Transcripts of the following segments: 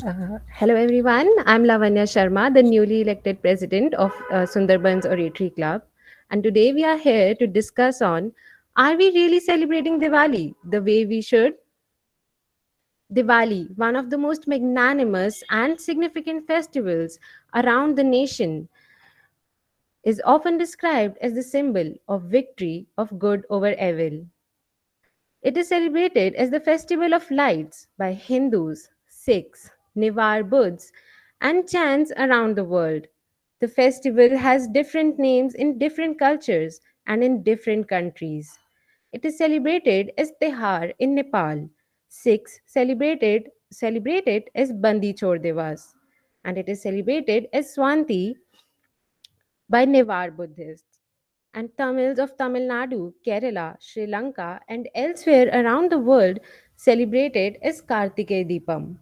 Hello everyone, I'm Lavanya Sharma, the newly elected president of Sundarbans Oratory Club. And today we are here to discuss on, are we really celebrating Diwali the way we should? Diwali, one of the most magnanimous and significant festivals around the nation, is often described as the symbol of victory of good over evil. It is celebrated as the festival of lights by Hindus, Sikhs, Newar Buddhists, and Jains around the world. The festival has different names in different cultures and in different countries. It is celebrated as Tihar in Nepal. Sikhs celebrate it as Bandi Chor Divas, and it is celebrated as Swanti by Newar Buddhists, and Tamils of Tamil Nadu, Kerala, Sri Lanka, and elsewhere around the world celebrate it as Kartikeya Deepam.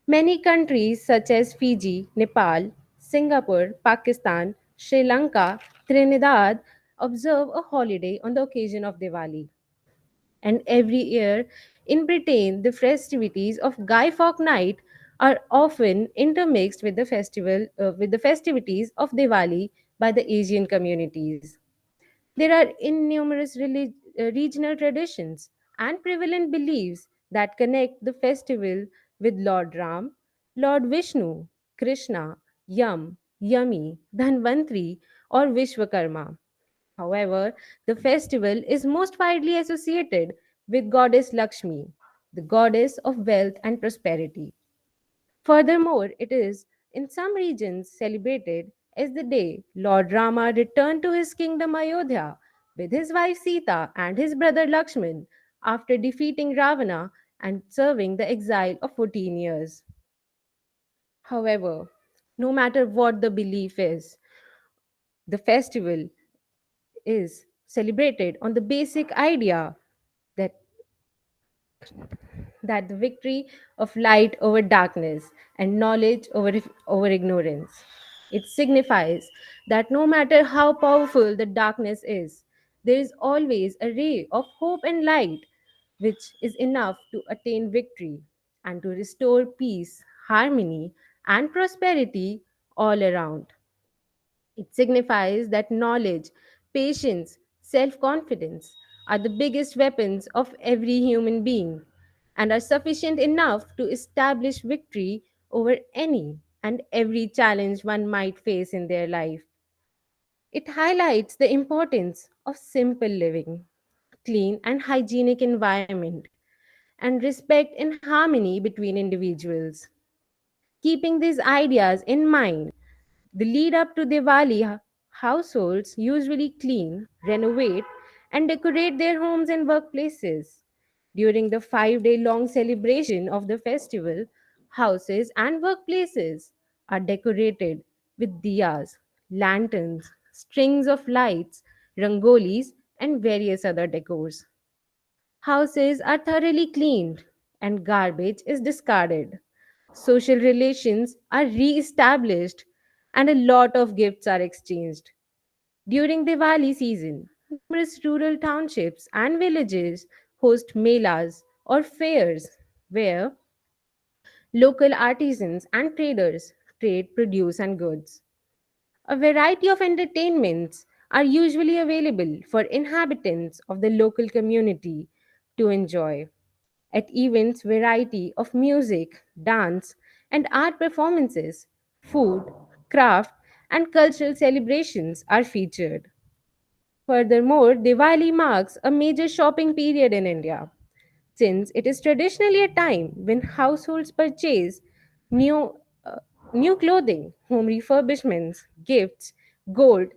Many countries such as Fiji, Nepal, Singapore, Pakistan, Sri Lanka, Trinidad observe a holiday on the occasion of Diwali. And every year in Britain, the festivities of Guy Fawkes Night are often intermixed with the festivities of Diwali by the Asian communities. There are innumerous regional traditions and prevalent beliefs that connect the festival with Lord Ram, Lord Vishnu, Krishna, Yam, Yami, Dhanvantri, or Vishwakarma. However, the festival is most widely associated with goddess Lakshmi, the goddess of wealth and prosperity. Furthermore, it is in some regions celebrated as the day Lord Rama returned to his kingdom Ayodhya with his wife Sita and his brother Lakshman after defeating Ravana and serving the exile of 14 years. However, no matter what the belief is, the festival is celebrated on the basic idea that the victory of light over darkness and knowledge over ignorance. It signifies that no matter how powerful the darkness is, there is always a ray of hope and light which is enough to attain victory and to restore peace, harmony, and prosperity all around. It signifies that knowledge, patience, self confidence are the biggest weapons of every human being and are sufficient enough to establish victory over any and every challenge one might face in their life. It highlights the importance of simple living, clean and hygienic environment, and respect and harmony between individuals. Keeping these ideas in mind, the lead up to Diwali, households usually clean, renovate, and decorate their homes and workplaces. During the 5 day long celebration of the festival, houses and workplaces are decorated with diyas, lanterns, strings of lights, rangolis, and various other decors. Houses are thoroughly cleaned and garbage is discarded. Social relations are re established and a lot of gifts are exchanged. During Diwali season, numerous rural townships and villages host melas or fairs where local artisans and traders trade produce and goods. A variety of entertainments are usually available for inhabitants of the local community to enjoy. At events, variety of music, dance, and art performances, food, craft, and cultural celebrations are featured. Furthermore, Diwali marks a major shopping period in India, since it is traditionally a time when households purchase new, uh, new clothing, home refurbishments, gifts, gold,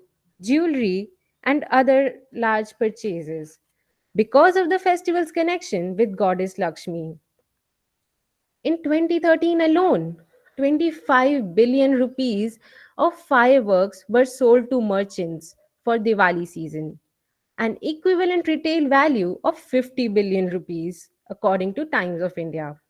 jewelry, and other large purchases. Because of the festival's connection with goddess Lakshmi, in 2013 alone, 25 billion rupees of fireworks were sold to merchants for Diwali season, an equivalent retail value of 50 billion rupees, according to Times of India.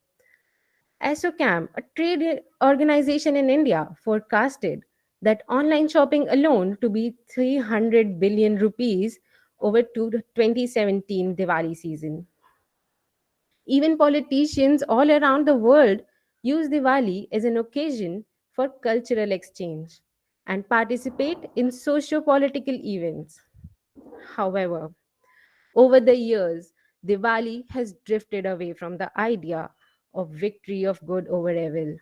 ASOCAM, a trade organization in India, forecasted that online shopping alone to be 300 billion rupees over to the 2017 Diwali season. Even politicians all around the world use Diwali as an occasion for cultural exchange and participate in socio political events. However, over the years, Diwali has drifted away from the idea of victory of good over evil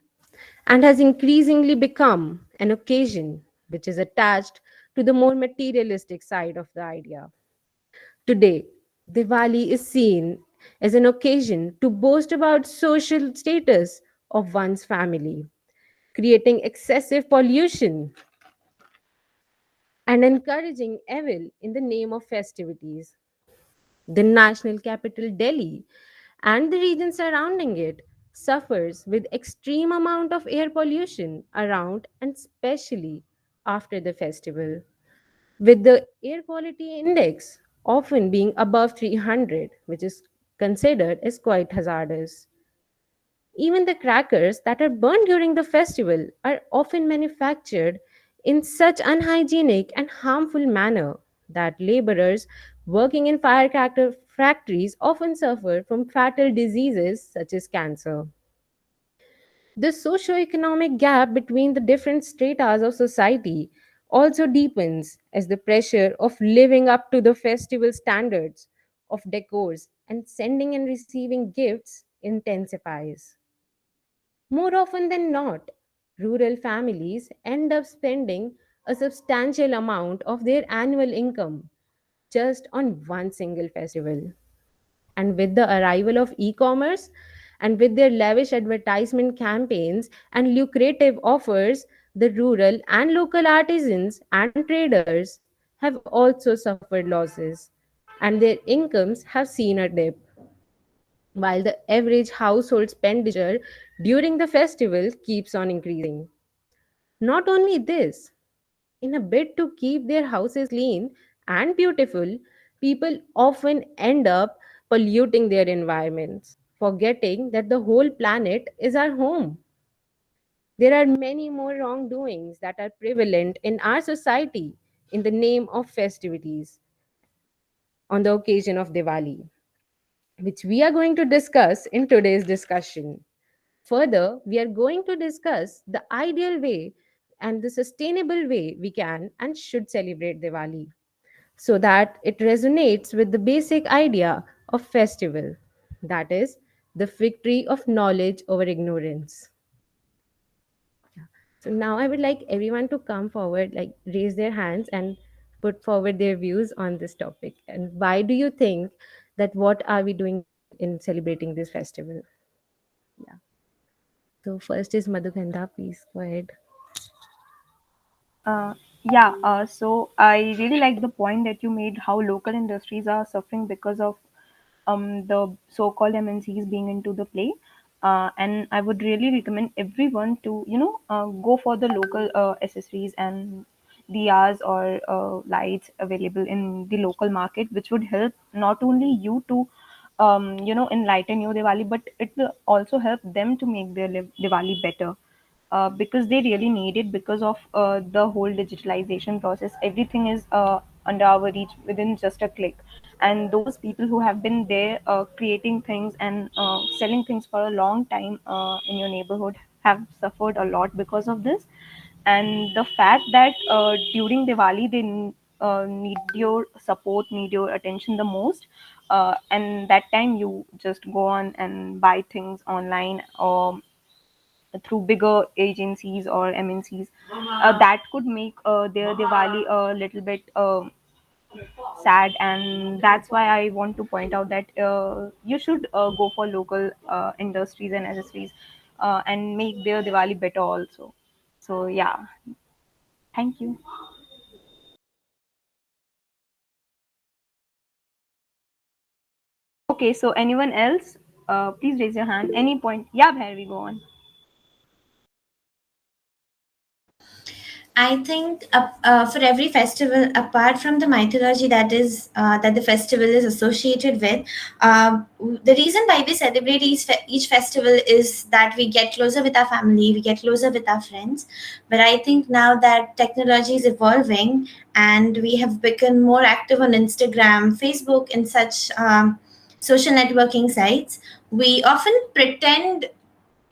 and has increasingly become an occasion which is attached to the more materialistic side of the idea. Today, Diwali is seen as an occasion to boast about social status of one's family, creating excessive pollution and encouraging evil in the name of festivities. The national capital, Delhi, and the region surrounding it suffers with extreme amount of air pollution around and especially after the festival, with the air quality index often being above 300, which is considered as quite hazardous. Even the crackers that are burned during the festival are often manufactured in such unhygienic and harmful manner that laborers working in firecracker factories often suffer from fatal diseases such as cancer. The socio-economic gap between the different stratas of society also deepens as the pressure of living up to the festival standards of decors and sending and receiving gifts intensifies. More often than not, rural families end up spending a substantial amount of their annual income just on one single festival. And with the arrival of e commerce and with their lavish advertisement campaigns and lucrative offers, the rural and local artisans and traders have also suffered losses and their incomes have seen a dip, while the average household expenditure during the festival keeps on increasing. Not only this, in a bid to keep their houses clean and beautiful, people often end up polluting their environments, forgetting that the whole planet is our home. There are many more wrongdoings that are prevalent in our society in the name of festivities on the occasion of Diwali, which we are going to discuss in today's discussion. Further, we are going to discuss the ideal way and the sustainable way we can and should celebrate Diwali so that it resonates with the basic idea of festival, that is, the victory of knowledge over ignorance. So now I would like everyone to come forward, like raise their hands and put forward their views on this topic. And why do you think that what are we doing in celebrating this festival? Yeah. So first is Madhugandha, please go ahead. So I really like the point that you made how local industries are suffering because of the so-called MNCs being into the play. And I would really recommend everyone to, go for the local accessories and diyas or lights available in the local market, which would help not only you to, enlighten your Diwali, but it will also help them to make their Diwali better because they really need it because of the whole digitalization process. Everything is under our reach within just a click. And those people who have been there creating things and selling things for a long time in your neighborhood have suffered a lot because of this. And the fact that during Diwali they need your support, need your attention the most. And that time you just go on and buy things online or through bigger agencies or MNCs, that could make their Diwali a little bit sad. And that's why I want to point out that you should go for local industries and accessories and make their Diwali better also. So, yeah, thank you. Okay, so anyone else? Please raise your hand. Any point? Yeah, Bhairavi, go on. I think for every festival, apart from the mythology that the festival is associated with, the reason why we celebrate each festival is that we get closer with our family, we get closer with our friends. But I think now that technology is evolving and we have become more active on Instagram, Facebook, and such social networking sites, we often pretend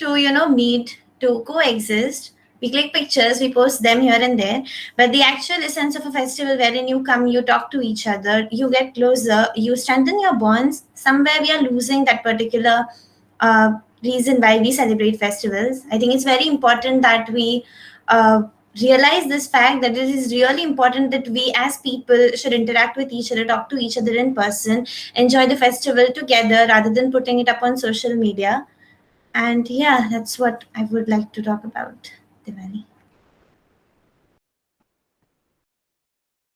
to meet, to coexist. We click pictures, we post them here and there, but the actual essence of a festival wherein you come, you talk to each other, you get closer, you strengthen your bonds, somewhere we are losing that particular uh, reason why we celebrate festivals. I think it's very important that we uh, realize this fact, that it is really important that we as people should interact with each other, talk to each other in person, enjoy the festival together rather than putting it up on social media. And yeah, that's what I would like to talk about Diwali.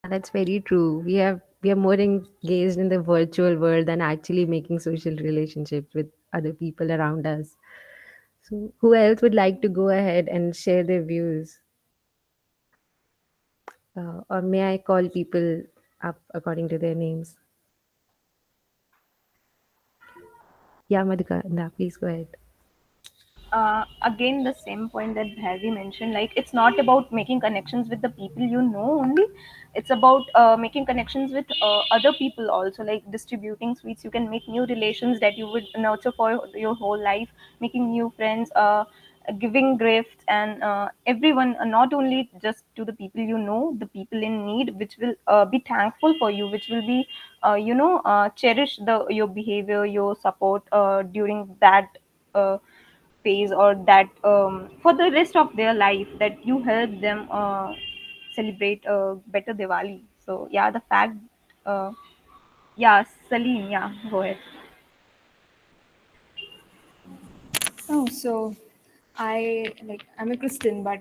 Yeah, that's very true. We are more engaged in the virtual world than actually making social relationships with other people around us. So, who else would like to go ahead and share their views? Or may I call people up according to their names? Yeah, Madhuka, please go ahead. Again, the same point that Bharvi mentioned, like it's not about making connections with the people you know only. It's about making connections with other people also, like distributing sweets. You can make new relations that you would nurture for your whole life, making new friends, giving gifts, and everyone, not only just to the people you know, the people in need, which will be thankful for you, which will be, cherish your behavior, your support during that. Phase, or that for the rest of their life, that you help them celebrate a better Diwali. So yeah, the fact, uh, yeah, Salim, yeah, go ahead. Oh, so I'm a Christian, but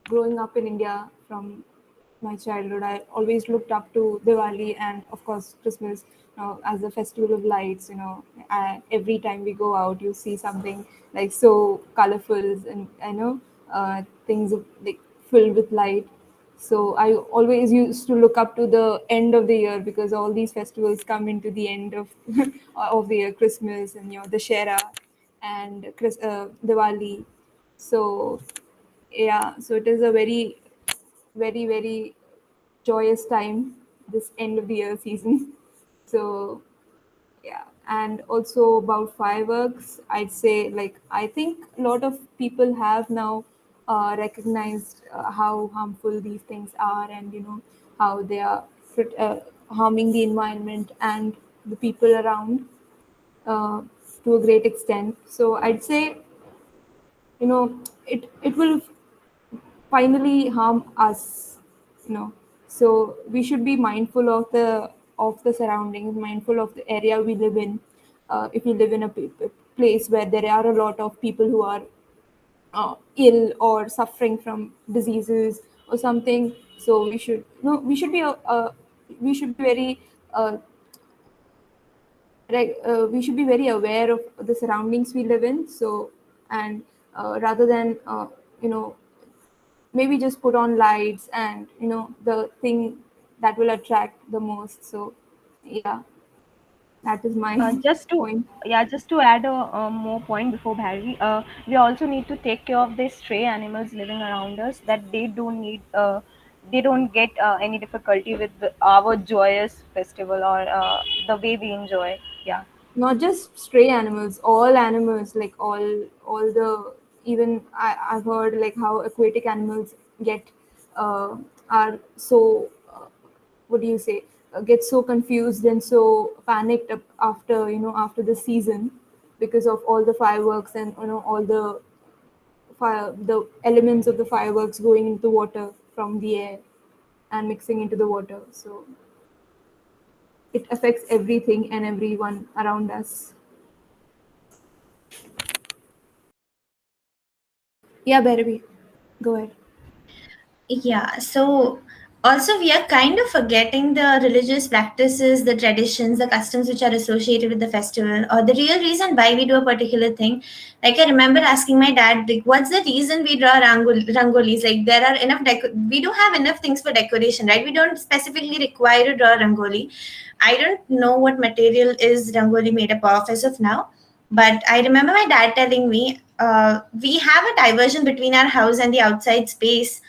growing up in India from my childhood, I always looked up to Diwali and of course Christmas, as a festival of lights. Every time we go out, you see something like so colorful and things like filled with light. So I always used to look up to the end of the year because all these festivals come into the end of of the year, Christmas and the Shera and Diwali. So yeah, so it is a very, very, very joyous time, this end of the year season. So yeah, and also about fireworks, I'd say, like, I think a lot of people have now recognized how harmful these things are, and how they are harming the environment and the people around, uh, to a great extent. So I'd say, it will finally harm us, so we should be mindful of the surroundings, mindful of the area we live in. If you live in a place where there are a lot of people who are ill or suffering from diseases or something, so we should no we should be very we should be very aware of the surroundings we live in. So, and rather than you know maybe just put on lights and the thing that will attract the most. So yeah, that is my Just to, point. yeah, just to add a more point before Barry, we also need to take care of the stray animals living around us, that they don't need, they don't get any difficulty with our joyous festival, or the way we enjoy. Yeah. Not just stray animals, all animals, like all the, even I've heard like how aquatic animals get are so what do you say, get so confused and so panicked after after the season, because of all the fireworks and all the elements of the fireworks going into the water from the air and mixing into the water. So it affects everything and everyone around us. Yeah, Bhairavi, go ahead. Yeah, so also we are kind of forgetting the religious practices, the traditions, the customs which are associated with the festival, or the real reason why we do a particular thing. Like I remember asking my dad, like, what's the reason we draw rangolis? Like there are enough we do have enough things for decoration, right? We don't specifically require to draw rangoli. I don't know what material is rangoli made up of as of now, but I remember my dad telling me we have a diversion between our house and the outside space.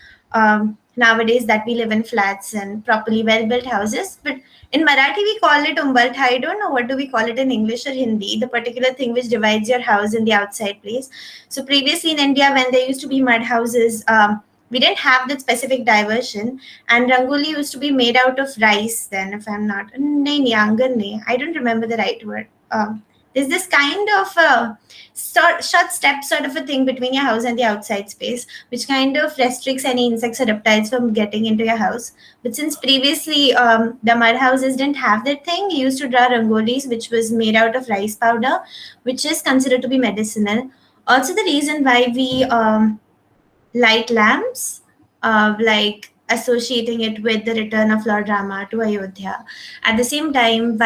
nowadays that we live in flats and properly well built houses. But in Marathi, we call it umbartha. I don't know what do we call it in English or Hindi, the particular thing which divides your house in the outside place. So previously in India, when there used to be mud houses, we didn't have that specific diversion, and rangoli used to be made out of rice then, if I'm not, nahi, nahi, angan nahi, I don't remember the right word. There's this kind of short step sort of a thing between your house and the outside space, which kind of restricts any insects or reptiles from getting into your house. But since previously the mud houses didn't have that thing, you used to draw rangolis, which was made out of rice powder, which is considered to be medicinal. Also, the reason why we light lamps, like associating it with the return of Lord Rama to Ayodhya. At the same time,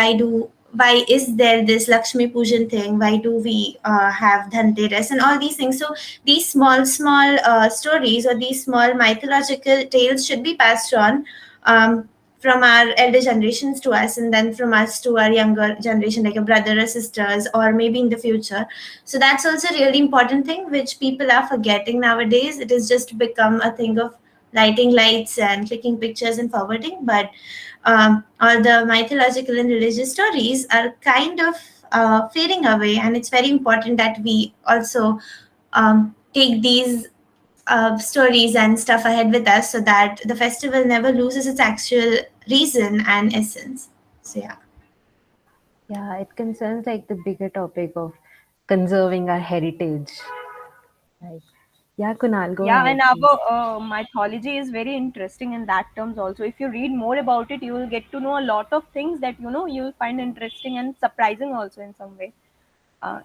why is there this Lakshmi Pujan thing? Why do we have Dhanteras and all these things? So these small stories or these small mythological tales should be passed on. From our elder generations to us, and then from us to our younger generation, like a brother or sisters, or maybe in the future. So that's also a really important thing which people are forgetting nowadays. It has just become a thing of lighting lights and clicking pictures and forwarding. But all the mythological and religious stories are kind of fading away, and it's very important that we also take these stories and stuff ahead with us, so that the festival never loses its actual reason and essence. So yeah. Yeah, it concerns like the bigger topic of conserving our heritage. Like, yeah, Kunal, go Yeah, ahead, and please. our mythology is very interesting in that terms also. If you read more about it, you will get to know a lot of things that you will find interesting and surprising also in some way.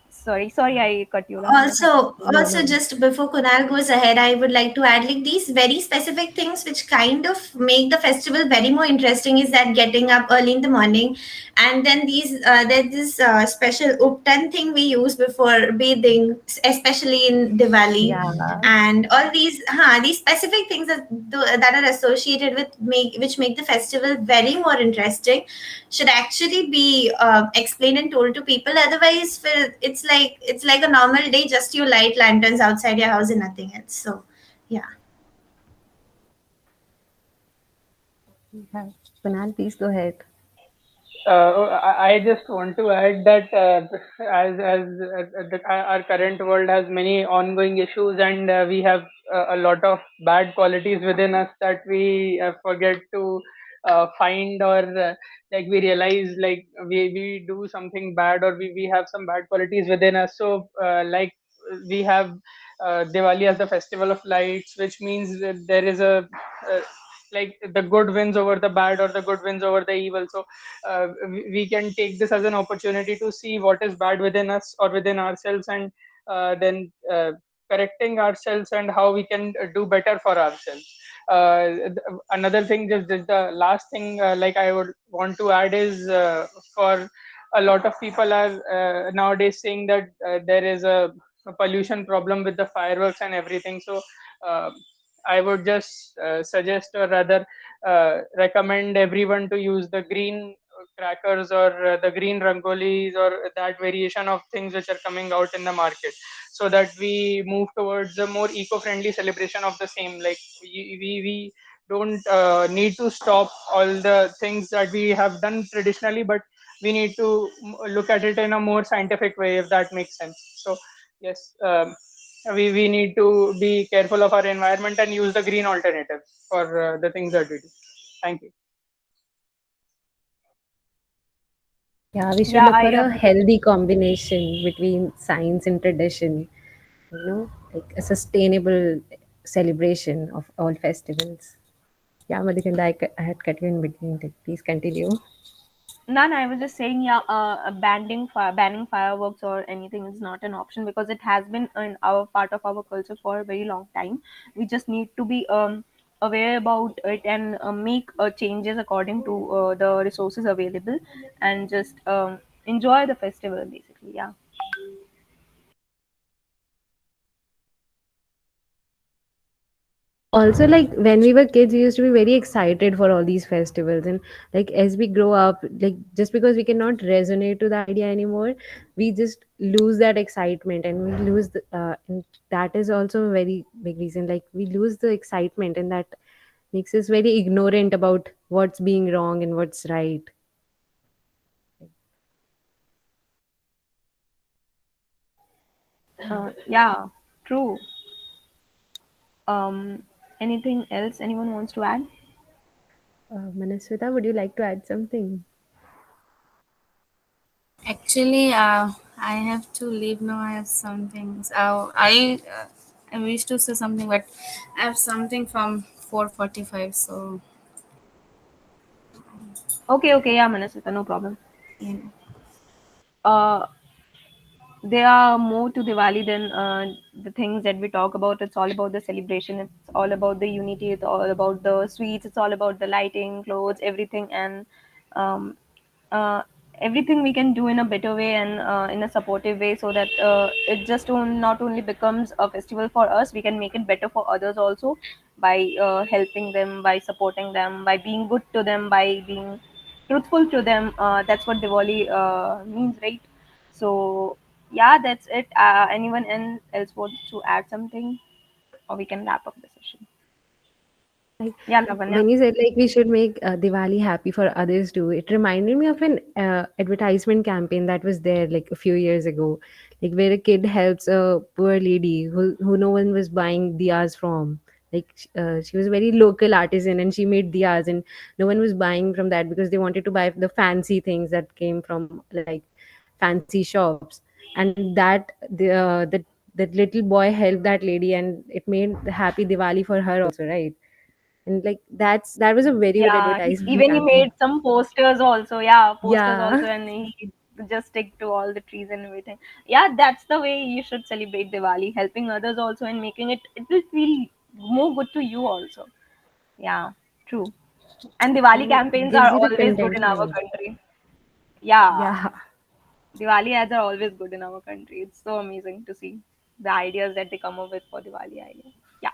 Sorry, I cut you. Go ahead. No, Also, no. just before Kunal goes ahead, I would like to add like these very specific things which kind of make the festival very more interesting is that getting up early in the morning, and then there's this special uptan thing we use before bathing, especially in Diwali, Yeah. and all these specific things that are associated with which make the festival very more interesting should actually be explained and told to people. Otherwise, it's like a normal day, just you light lanterns outside your house and nothing else. So yeah. Yeah. Kunal, please go ahead. I just want to add that our current world has many ongoing issues, and we have a lot of bad qualities within us that we forget to find, or like we realize like we do something bad, or we have some bad qualities within us. So like we have Diwali as the festival of lights, which means that there is a like the good wins over the bad, or the good wins over the evil. So we can take this as an opportunity to see what is bad within us or within ourselves, and then correcting ourselves and how we can do better for ourselves. Another thing, just the last thing, like I would want to add is, for a lot of people are nowadays saying that there is a pollution problem with the fireworks and everything. So uh, I would just suggest, or rather recommend everyone to use the green crackers, or the green rangolis, or that variation of things which are coming out in the market, so that we move towards a more eco-friendly celebration of the same. Like we don't need to stop all the things that we have done traditionally, but we need to look at it in a more scientific way, if that makes sense. So yes, we need to be careful of our environment and use the green alternative for the things that we do. Thank you. Yeah, we should Yeah, look for I a healthy combination between science and tradition, like a sustainable celebration of all festivals. Yeah, Madhukanda, I had cut you in between. Like, please continue. none. I was just saying, yeah, banning fireworks or anything is not an option because it has been in our part of our culture for a very long time. We just need to be aware about it and make changes according to the resources available, and just enjoy the festival basically. Yeah. Also, like when we were kids, we used to be very excited for all these festivals, and like as we grow up, like just because we cannot resonate to the idea anymore, we just lose that excitement, and we and that is also a very big reason. Like we lose the excitement in that makes us very ignorant about what's being wrong and what's right. Yeah, true. Um, Anything else anyone wants to add? Manaswita, would you like to add something? Actually, I have to leave now. I have some things. I wish to say something, but I have something from 4:45. So Okay, okay, yeah, Manasita, no problem. yeah. Uh, there are more to Diwali than the things that we talk about. It's all about the celebration. It's all about the unity. It's all about the sweets. It's all about the lighting, clothes, everything, and um, uh, everything we can do in a better way and in a supportive way, so that it just not only becomes a festival for us, we can make it better for others also by helping them, by supporting them, by being good to them, by being truthful to them. That's what Diwali means, right? So yeah, that's it. Anyone else wants to add something, or we can wrap up the session? Like Yeah, Lavanya. when you said like we should make Diwali happy for others too, it reminded me of an advertisement campaign that was there like a few years ago, like where a kid helps a poor lady who no one was buying diyas from. Like she was a very local artisan and she made diyas, and no one was buying from that because they wanted to buy the fancy things that came from like fancy shops. And that little boy helped that lady, and it made the happy Diwali for her also, right? And like that was a very good Yeah, advertisement even he made campaign. some posters also. Yeah, posters Yeah. also, and he just stick to all the trees and everything. Yeah, that's the way you should celebrate Diwali, helping others also and making it. It will feel more good to you also. Yeah, true. And Diwali And it campaigns gives are you the always good in our contentment. country. Yeah, Yeah. Diwali ads are always good in our country. It's so amazing to see the ideas that they come up with for Diwali idea. Yeah,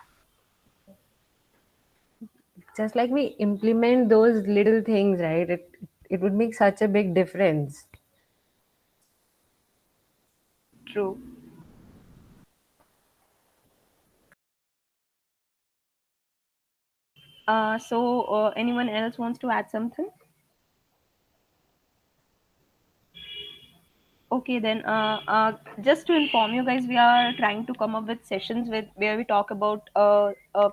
Just like we implement those little things, right? It would make such a big difference. true. Anyone else wants to add something? Okay, then just to inform you guys, we are trying to come up with sessions with where we talk about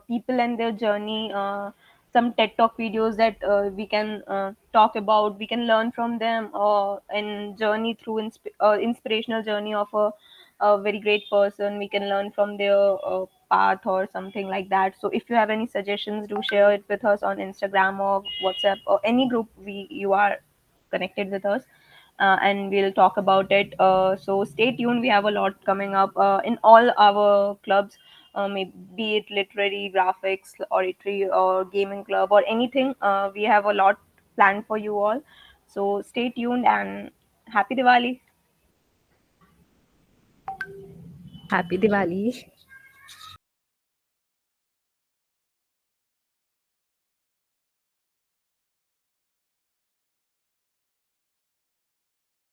people and their journey, some TED Talk videos that we can talk about, we can learn from them, and journey through inspirational journey of a very great person. We can learn from their path or something like that. So if you have any suggestions, do share it with us on Instagram or WhatsApp or any group we you are connected with us, and we'll talk about it. So stay tuned. We have a lot coming up in all our clubs, be it literary, graphics, oratory, or gaming club, or anything. We have a lot planned for you all. So stay tuned and happy Diwali. Happy Diwali.